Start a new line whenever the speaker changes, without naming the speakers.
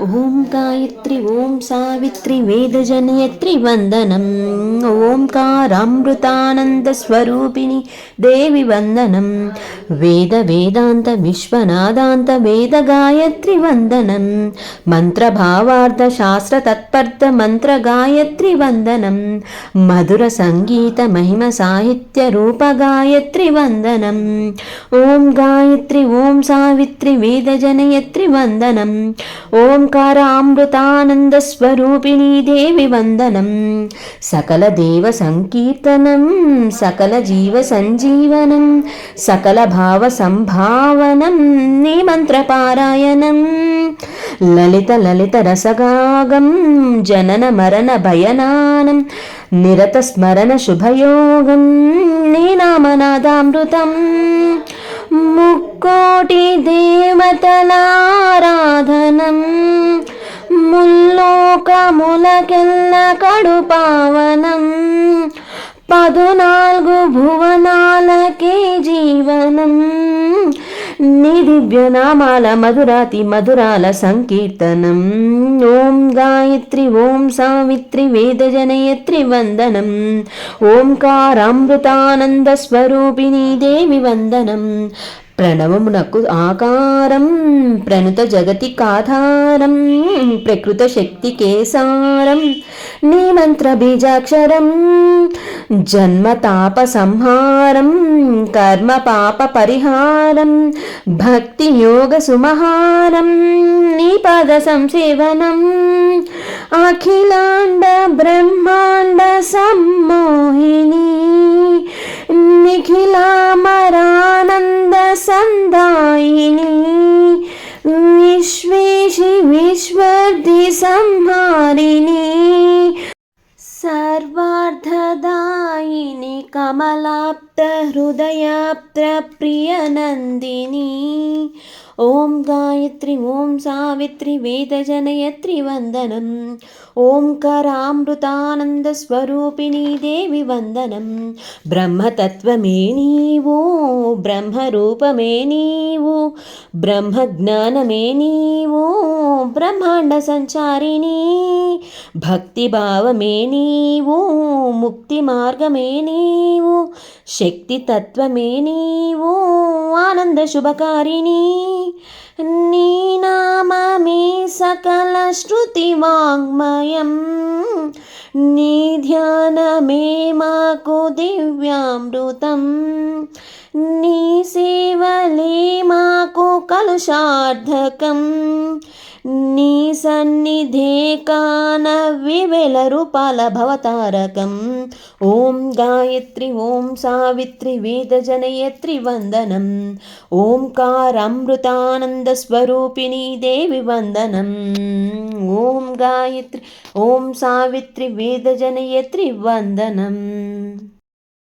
ఓం గాయత్రి ఓం సావిత్రి వేదజనయత్రి వందనం. ఓంకారామృతానంద స్వరూపిణి దేవి వందనం. వేద వేదాంత విశ్వనాదాంత వేద గాయత్రి వందనం. మంత్ర భావార్థ శాస్త్ర తత్పర్థ మంత్ర గాయత్రి వందనం. మధుర సంగీత మహిమ సాహిత్య రూప గాయత్రి వందనం. ఓం గాయత్రి ఓం సావిత్రి వేదజనయత్రి వందనం. ఓంకారామృతానంద స్వరూపిణీ దేవి వందనం. సకల దేవ సంకీర్తనం సకల జీవ సంజీవనం సకల భావ సంభావనం నీ మంత్రపారాయణం. లలిత లలిత రసగాగం జనన మరణ భయనానం నిరత స్మరణ శుభయోగం నీ నామనాదామృతం. ముక్కోటి దేవతలారాధనం ముల్లోకములకెల్ల కడు పావనం. 14 భువనాలకే జీవనం నీ దివ్యనామాల మధురాతి మధురాల సంకీర్తనం. ఓం గాయత్రి ఓం సావిత్రి వేదజనయత్రి వందనం. ఓంకారామృతానంద స్వరూపిణీ దేవి వందనం. ప్రణవమునకు ఆకారం ప్రణుత జగతికాధారం ప్రకృత శక్తి కేసారం నీ మంత్ర బీజాక్షరం. జన్మ తాప సంహారం కర్మ పాప పరిహారం భక్తి యోగ సుమహారం నీ పద సంసేవనం. అఖిలాండ బ్రహ్మాండ సమ్మోహిని నిఖిలామరానంద సందాయిని విశ్వేశి విశ్వర్ధి సంహారిణి సర్వార్థదాయిని కమలాప్త హృదయాప్త ప్రియనందిని. ఓం గాయత్రి ఓం సావిత్రి వేదజనయత్రి వందనం. ఓంకారామృతానంద స్వరూపిణీ దేవి వందనం. బ్రహ్మతత్వమే నీవు బ్రహ్మరూపమే నీవు బ్రహ్మజ్ఞానమే నీవు బ్రహ్మాండ సంచారిణి. భక్తిభావమే నీవు ముక్తి మార్గమే నీవు శక్తి తత్వమే నీవు ఆనంద శుభకారిణి. నీ నామమే సకల శృతి వాంగ్మయం నీ ధ్యానమే మాకు దివ్యామృతం. నీ సేవలే మాకు కలుషార్థకం నీ సన్నిధే కాన వివేల రూపాల భవతారకం. ఓం గాయత్రి ఓం సావిత్రి వేదజనయత్రి వందనం. ఓంకారామృతానంద స్వరూపిణీ దేవి వందనం. ఓం గాయత్రి ఓం సావిత్రి వేదజనయత్రి వందనం.